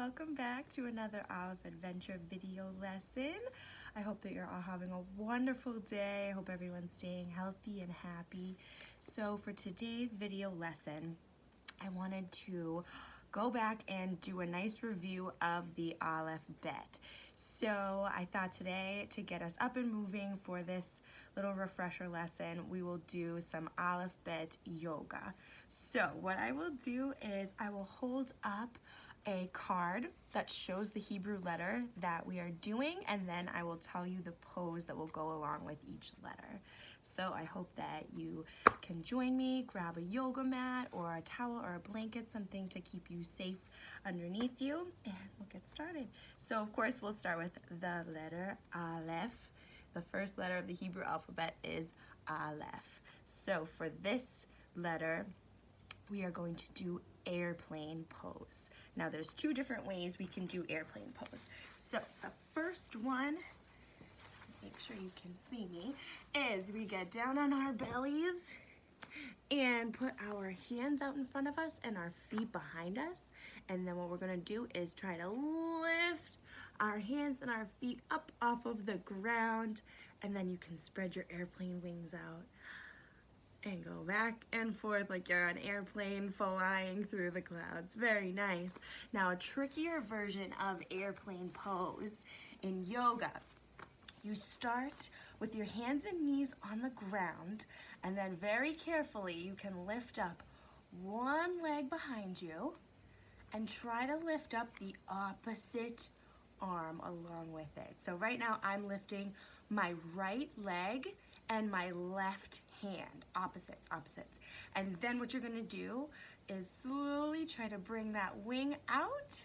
welcome back to another Aleph Adventure video lesson. I hope that you're all having a wonderful day. I hope everyone's staying healthy and happy. So for today's video lesson, I wanted to go back and do a nice review of the Aleph bet. So I thought today, to get us up and moving for this little refresher lesson, we will do some Aleph bet yoga. So what I will do is I will hold up a card that shows the Hebrew letter that we are doing, and then I will tell you the pose that will go along with each letter. So I hope that you can join me, grab a yoga mat or a towel or a blanket, something to keep you safe underneath you, and we'll get started. So of course we'll start with the letter Aleph. The first letter of the Hebrew alphabet is Aleph. So for this letter, we are going to do airplane pose. Now there's two different ways we can do airplane pose. So the first one, make sure you can see me, is we get down on our bellies and put our hands out in front of us and our feet behind us. And then what we're gonna do is try to lift our hands and our feet up off of the ground, and then you can spread your airplane wings out and go back and forth like you're on an airplane flying through the clouds. Very nice. Now a trickier version of airplane pose in yoga. You start with your hands and knees on the ground, and then very carefully you can lift up one leg behind you and try to lift up the opposite arm along with it. So right now I'm lifting my right leg and my left hand, opposites. And then what you're gonna do is slowly try to bring that wing out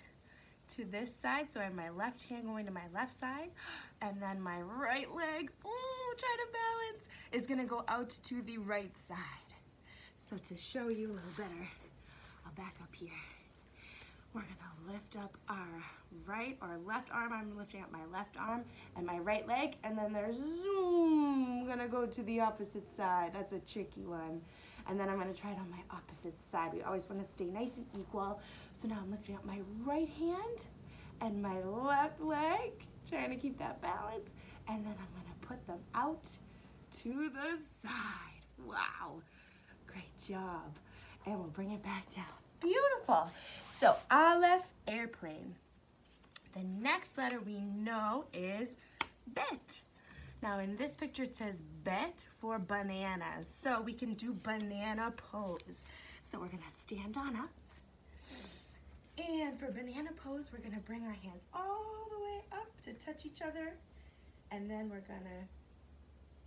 to this side. So I have my left hand going to my left side, and then my right leg, try to balance, is gonna go out to the right side. So to show you a little better, I'll back up here. We're gonna lift up our right or left arm. I'm lifting up my left arm and my right leg, and then there's zoom. I'm gonna go to the opposite side. That's a tricky one. And then I'm gonna try it on my opposite side. We always wanna stay nice and equal. So now I'm lifting up my right hand and my left leg, trying to keep that balance. And then I'm gonna put them out to the side. Wow, great job. And we'll bring it back down. Beautiful. So Aleph, airplane. The next letter we know is bet. Now in this picture it says bet for bananas. So we can do banana pose. So we're gonna stand on up. And for banana pose, we're gonna bring our hands all the way up to touch each other. And then we're gonna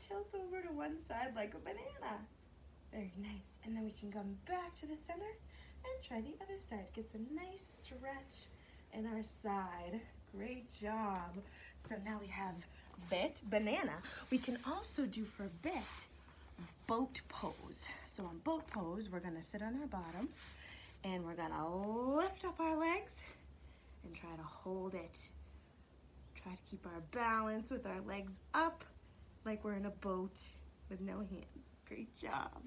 tilt over to one side like a banana. Very nice. And then we can come back to the center and try the other side. Gets a nice stretch in our side. Great job. So now we have bet, banana. We can also do for bet, boat pose. So on boat pose, we're gonna sit on our bottoms and we're gonna lift up our legs and try to hold it. Try to keep our balance with our legs up like we're in a boat with no hands. Great job.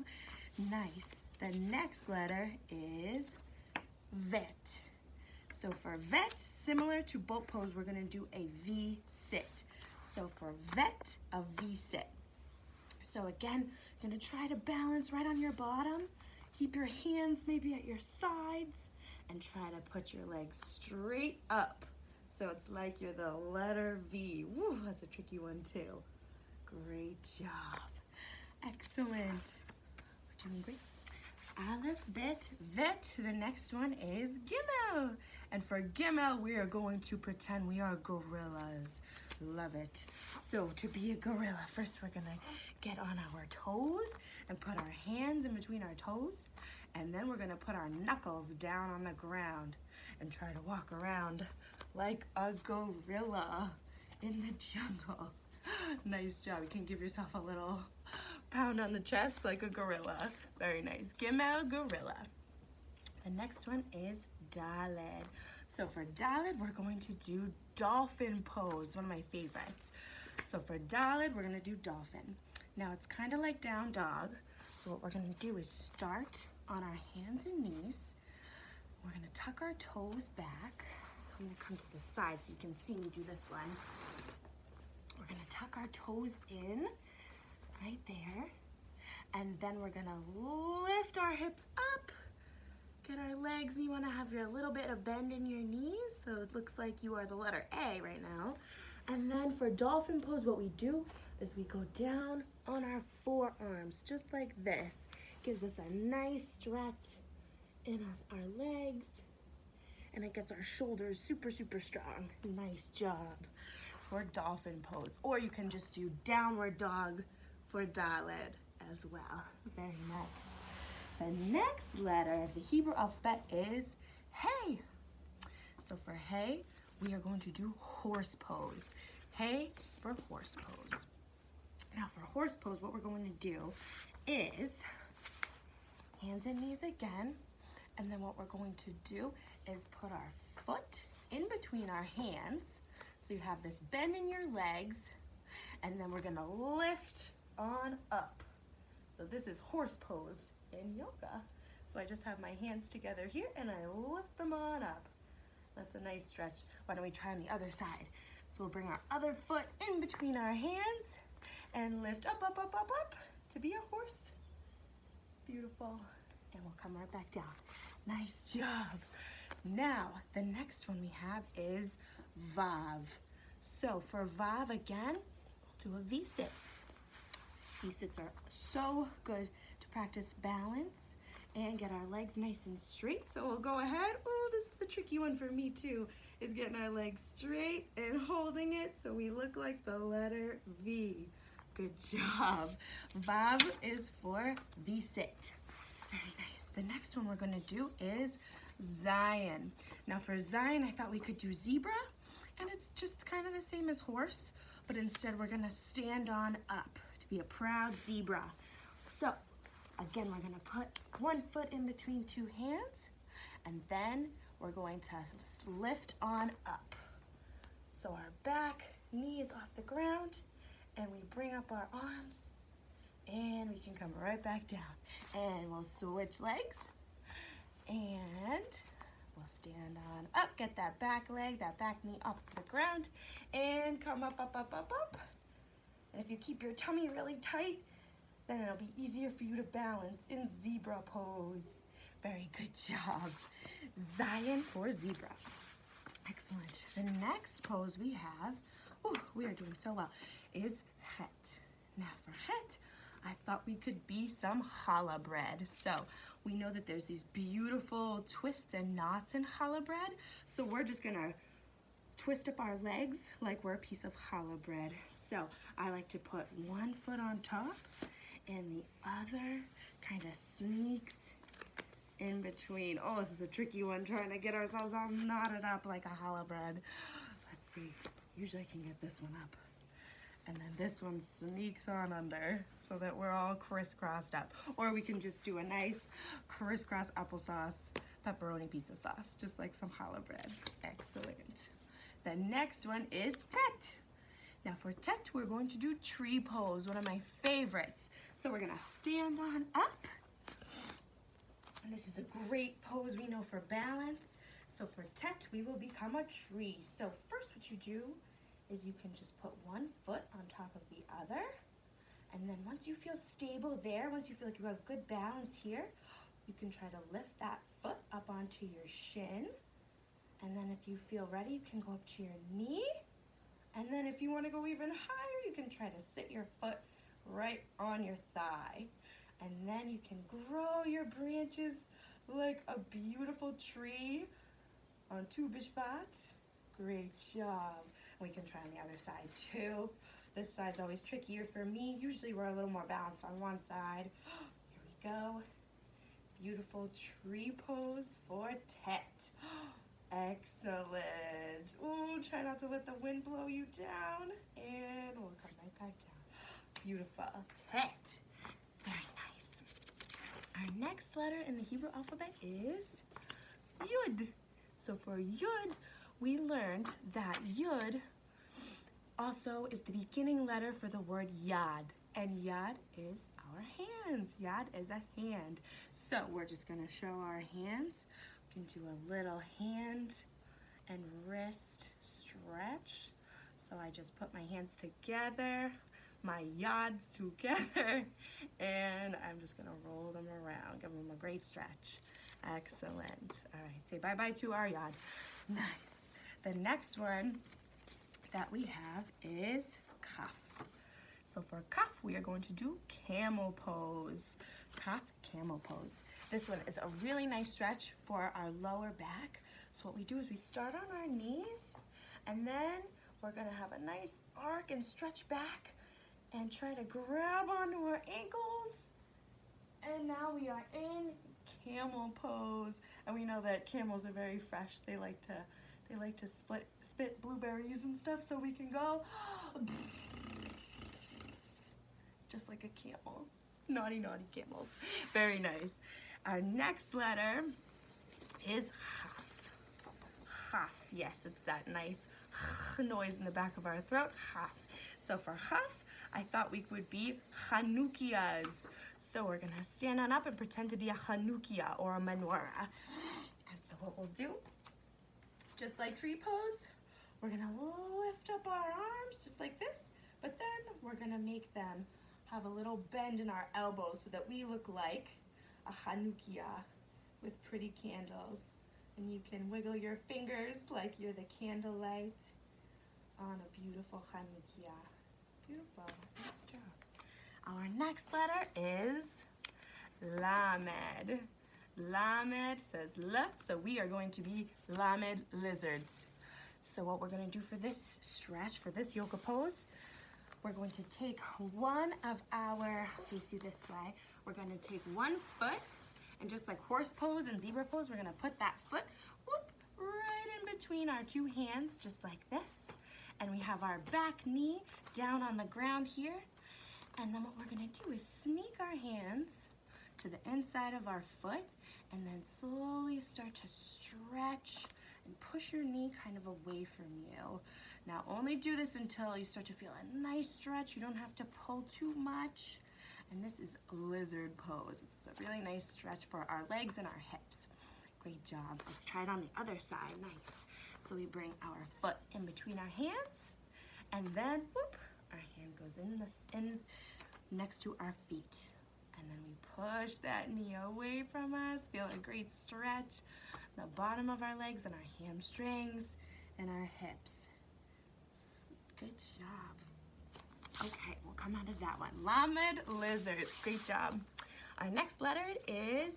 Nice. The next letter is vet. So for vet, similar to boat pose, we're gonna do a V sit. So for vet, a V sit. So again, you're gonna try to balance right on your bottom. Keep your hands maybe at your sides and try to put your legs straight up. So it's like you're the letter V. Woo, that's a tricky one too. Great job. Excellent. We're doing great. Aleph, bet, vet. The next one is Gimel. And for Gimel, we are going to pretend we are gorillas. Love it. So to be a gorilla, first we're gonna get on our toes and put our hands in between our toes. And then we're gonna put our knuckles down on the ground and try to walk around like a gorilla in the jungle. Nice job. You can give yourself a little pound on the chest like a gorilla. Very nice. Gimel, gorilla. The next one is Dalet. So for Dalet, we're going to do dolphin pose, one of my favorites. So for Dalet, we're gonna do dolphin. Now it's kind of like down dog. So what we're gonna do is start on our hands and knees. We're gonna tuck our toes back, I'm gonna come to the side so you can see me do this one. We're gonna tuck our toes in, right there. And then we're gonna lift our hips up, get our legs. You wanna have your little bit of bend in your knees, so it looks like you are the letter A right now. And then for dolphin pose, what we do is we go down on our forearms, just like this. Gives us a nice stretch in our legs, and it gets our shoulders super, super strong. Nice job for dolphin pose. Or you can just do downward dog for Dalet as well. Very nice. The next letter of the Hebrew alphabet is Hey. So for Hey, we are going to do horse pose. Hey for horse pose. Now for horse pose, what we're going to do is hands and knees again, and then what we're going to do is put our foot in between our hands, so you have this bend in your legs, and then we're gonna lift on up. So this is horse pose in yoga. So I just have my hands together here and I lift them on up. That's a nice stretch. Why don't we try on the other side? So we'll bring our other foot in between our hands and lift up, up, up, up, up to be a horse. Beautiful. And we'll come right back down. Nice job. Now, the next one we have is Vav. So for Vav again, we'll do a V-sit. V-sits are so good to practice balance and get our legs nice and straight. So we'll go ahead. Oh, this is a tricky one for me too, is getting our legs straight and holding it so we look like the letter V. Good job. Vav is for V-sit. Very nice. The next one we're going to do is Zayin. Now for Zayin, I thought we could do zebra, and it's just kind of the same as horse, but instead we're going to stand on up to be a proud zebra. So again, we're going to put one foot in between two hands, and then we're going to lift on up. So our back knee is off the ground, and we bring up our arms, and we can come right back down. And we'll switch legs, and we'll stand on up, get that back leg, that back knee off the ground, and come up, up, up, up, up. And if you keep your tummy really tight, then it'll be easier for you to balance in zebra pose. Very good job. Zayin for zebra. Excellent. The next pose we have, we are doing so well, is Chet. Now for Chet, I thought we could be some challah bread. So we know that there's these beautiful twists and knots in challah bread. So we're just gonna twist up our legs like we're a piece of challah bread. So I like to put one foot on top and the other kind of sneaks in between. Oh, this is a tricky one, trying to get ourselves all knotted up like a challah bread. Let's see, usually I can get this one up. And then this one sneaks on under so that we're all crisscrossed up. Or we can just do a nice crisscross applesauce, pepperoni pizza sauce, just like some challah bread. Excellent. The next one is Tet. Now for Tet, we're going to do tree pose, one of my favorites. So we're gonna stand on up. And this is a great pose we know for balance. So for Tet, we will become a tree. So first what you do is you can just put one foot on top of the other. And then once you feel stable there, once you feel like you have good balance here, you can try to lift that foot up onto your shin. And then if you feel ready, you can go up to your knee. And then if you want to go even higher, you can try to sit your foot right on your thigh. And then you can grow your branches like a beautiful tree on Tu B'Shvat. Great job. We can try on the other side too. This side's always trickier for me. Usually we're a little more balanced on one side. Here we go. Beautiful tree pose for Tet. Excellent. Ooh, try not to let the wind blow you down. And we'll come right back down. Beautiful. Tet. Very nice. Our next letter in the Hebrew alphabet is Yud. So for Yud, we learned that Yud also is the beginning letter for the word yahd. And yahd is our hands. Yahd is a hand. So we're just going to show our hands. We can do a little hand and wrist stretch. So I just put my hands together, my yahds together, and I'm just gonna roll them around, give them a great stretch. Excellent. All right, say bye-bye to our yahd. Nice. The next one that we have is Chaf. So for Chaf, we are going to do camel pose. Chaf, camel pose. This one is a really nice stretch for our lower back. So what we do is we start on our knees, and then we're gonna have a nice arc and stretch back and try to grab onto our ankles. And now we are in camel pose. And we know that camels are very fresh. They like to spit blueberries and stuff, so we can go just like a camel. Naughty, naughty camels. Very nice. Our next letter is Chaf. Chaf. Yes, it's that nice noise in the back of our throat. Chaf. So for Chaf, I thought we would be chanukiahs. So we're gonna stand on up and pretend to be a chanukiah or a menorah. And so what we'll do, just like tree pose, we're gonna lift up our arms just like this, but then we're gonna make them have a little bend in our elbows so that we look like a chanukiah with pretty candles. And you can wiggle your fingers like you're the candlelight on a beautiful chanukiah. Beautiful. Nice job. Our next letter is Lamed. Lamed says L, so we are going to be Lamed lizards. So what we're going to do for this stretch, for this yoga pose, we're going to take one of our, face you this way, we're going to take one foot, and just like horse pose and zebra pose, we're going to put that foot whoop, right in between our two hands, just like this. And we have our back knee down on the ground here. And then what we're going to do is sneak our hands to the inside of our foot, and then slowly start to stretch and push your knee kind of away from you. Now only do this until you start to feel a nice stretch. You don't have to pull too much. And this is lizard pose. It's a really nice stretch for our legs and our hips. Great job. Let's try it on the other side. Nice. So we bring our foot in between our hands, and then whoop, our hand goes in next to our feet. And then we push that knee away from us. Feel a great stretch. The bottom of our legs and our hamstrings and our hips. Sweet, good job. Okay, we'll come on to that one. Lamed lizards, great job. Our next letter is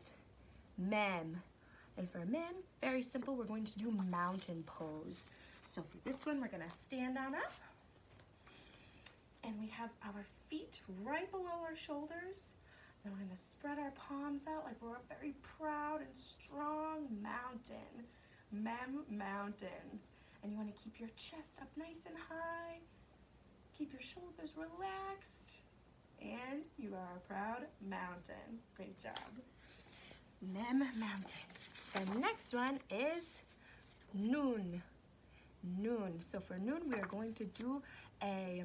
Mem. And for Mem, very simple, we're going to do mountain pose. So for this one, we're gonna stand on up. And we have our feet right below our shoulders. Then we're gonna spread our palms out like we're a very proud and strong mountain. Mem mountains. And you wanna keep your chest up nice and high. Keep your shoulders relaxed. And you are a proud mountain. Great job. Mem mountains. The next one is Nun. Nun. So for Nun, we are going to do a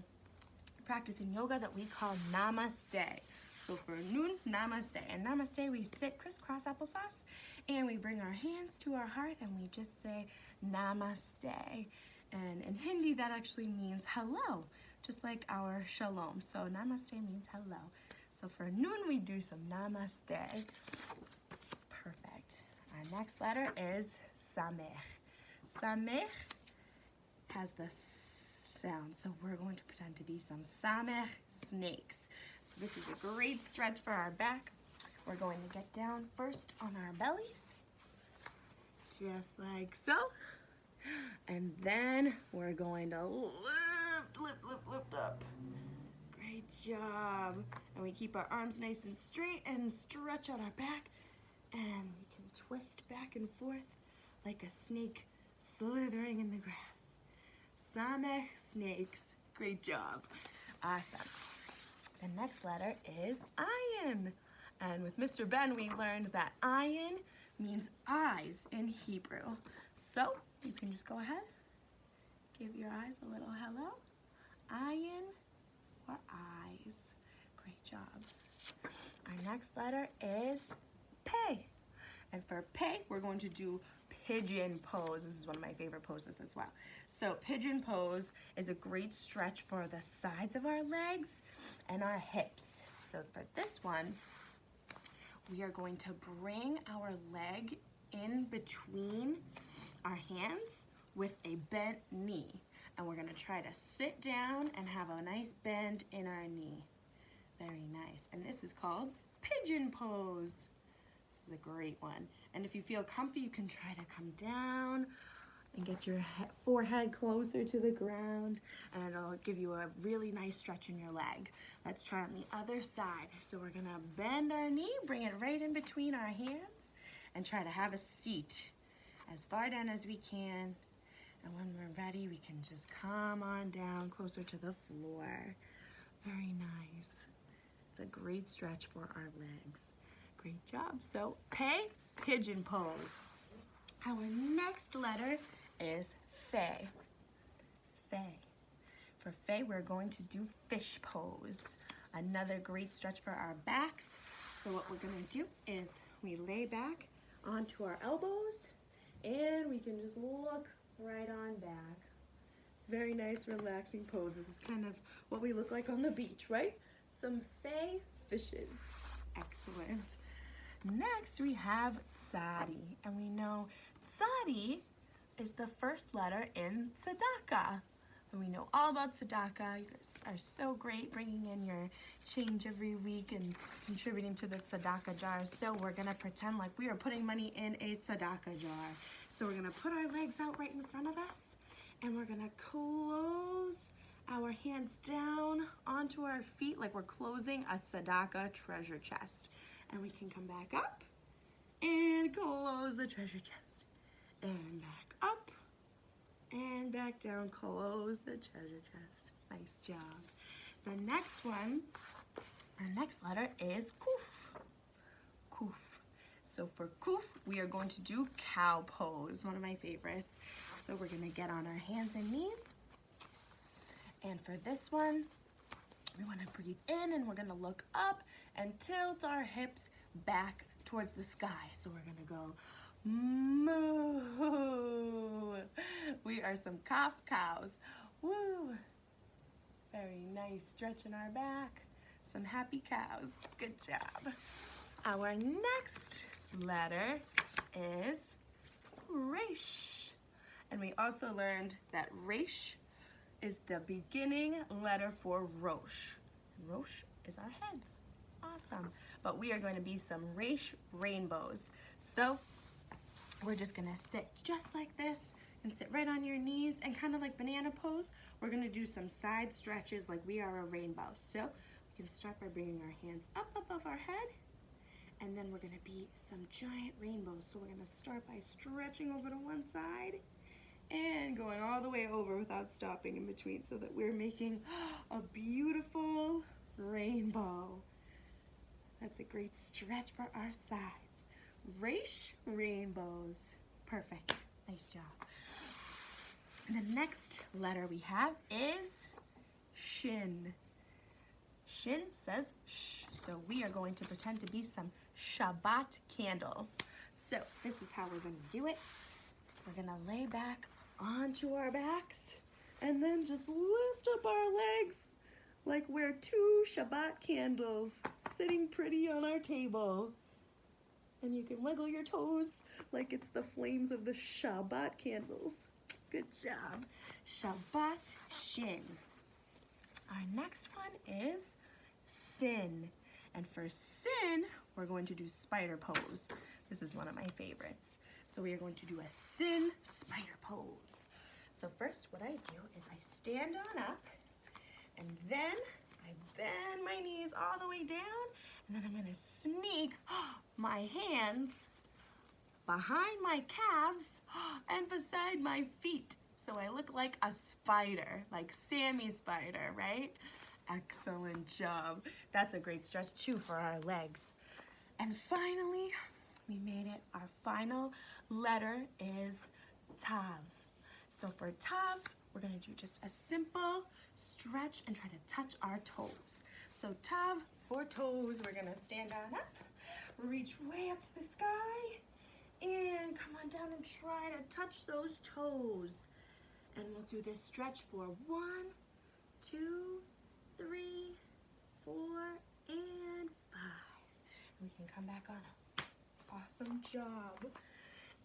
practice in yoga that we call namaste. So for Nun, namaste. And namaste, we sit crisscross applesauce, and we bring our hands to our heart, and we just say namaste. And in Hindi, that actually means hello, just like our shalom. So namaste means hello. So for Nun, we do some namaste. Perfect. Our next letter is Samech. Samech has the sound, so we're going to pretend to be some Samech snakes. So this is a great stretch for our back. We're going to get down first on our bellies, just like so. And then we're going to lift up. Great job. And we keep our arms nice and straight and stretch out our back. And we can twist back and forth like a snake slithering in the grass. Samech snakes. Great job. Awesome. The next letter is Ayin. And with Mr. Ben, we learned that Ayin means eyes in Hebrew. So you can just go ahead, give your eyes a little hello. Ayin for eyes. Great job. Our next letter is Pei. And for Pei, we're going to do pigeon pose. This is one of my favorite poses as well. So pigeon pose is a great stretch for the sides of our legs and our hips. So for this one, we are going to bring our leg in between our hands with a bent knee. And we're gonna try to sit down and have a nice bend in our knee. Very nice. And this is called pigeon pose. This is a great one. And if you feel comfy, you can try to come down and get your forehead closer to the ground, and it'll give you a really nice stretch in your leg. Let's try on the other side. So we're gonna bend our knee, bring it right in between our hands, and try to have a seat as far down as we can. And when we're ready, we can just come on down closer to the floor. Very nice. It's a great stretch for our legs. Great job. So, pigeon pose. Our next letter is Faye. Faye. For Faye, we're going to do fish pose. Another great stretch for our backs. So what we're gonna do is we lay back onto our elbows and we can just look right on back. It's very nice, relaxing pose. This is kind of what we look like on the beach, right? Some Faye fishes. Excellent. Next, we have Tzadi. And we know Tzadi is the first letter in Tzedakah. And we know all about Tzedakah. You guys are so great bringing in your change every week and contributing to the Tzedakah jar. So we're gonna pretend like we are putting money in a Tzedakah jar. So we're gonna put our legs out right in front of us and we're gonna close our hands down onto our feet like we're closing a Tzedakah treasure chest. And we can come back up and close the treasure chest. And back up and back down, close the treasure chest. Nice job. The next one, our next letter is Kuf. Kuf. So for Kuf, we are going to do cow pose, one of my favorites. So we're gonna get on our hands and knees. And for this one, we wanna breathe in and we're gonna look up and tilt our hips back towards the sky. So we're gonna go moo. We are some Chaf cows. Woo. Very nice stretch in our back. Some happy cows. Good job. Our next letter is Resh. And we also learned that Resh is the beginning letter for Rosh. And Rosh is our heads. Awesome. But we are going to be some Resh rainbows. So we're just gonna sit just like this and sit right on your knees and kind of like banana pose. We're gonna do some side stretches like we are a rainbow. So we can start by bringing our hands up above our head, and then we're gonna be some giant rainbows. So we're gonna start by stretching over to one side and going all the way over without stopping in between so that we're making a beautiful rainbow. That's a great stretch for our sides. Resh rainbows. Perfect. Nice job. The next letter we have is Shin. Shin says shh. So we are going to pretend to be some Shabbat candles. So this is how we're going to do it. We're going to lay back onto our backs and then just lift up our legs like we're two Shabbat candles sitting pretty on our table. And you can wiggle your toes like it's the flames of the Shabbat candles. Good job. Shabbat Shin. Our next one is Sin. And for Sin, we're going to do spider pose. This is one of my favorites. So we are going to do a Sin spider pose. So first what I do is I stand on up, and then I bend my knees all the way down, and then I'm gonna sneak my hands behind my calves and beside my feet. So I look like a spider, like Sammy Spider, right? Excellent job. That's a great stretch too for our legs. And finally, we made it. Our final letter is Tav. So for Tav, we're gonna do just a simple stretch and try to touch our toes. So Tav for toes, we're gonna stand on up, reach way up to the sky, And come on down and try to touch those toes. And we'll do this stretch for 1, 2, 3, 4, and 5. And we can come back on up. Awesome job.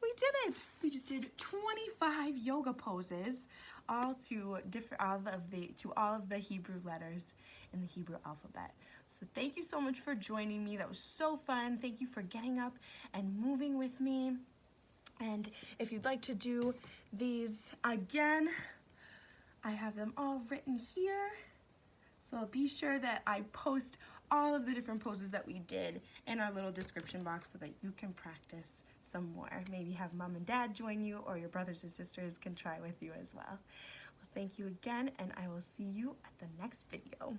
We did it. We just did 25 yoga poses, all to all of the Hebrew letters in the Hebrew alphabet. So thank you so much for joining me. That was so fun. Thank you for getting up and moving with me. And if you'd like to do these again, I have them all written here. So I'll be sure that I post all of the different poses that we did in our little description box so that you can practice some more. Maybe have mom and dad join you, or your brothers or sisters can try with you as well. Well, thank you again, and I will see you at the next video.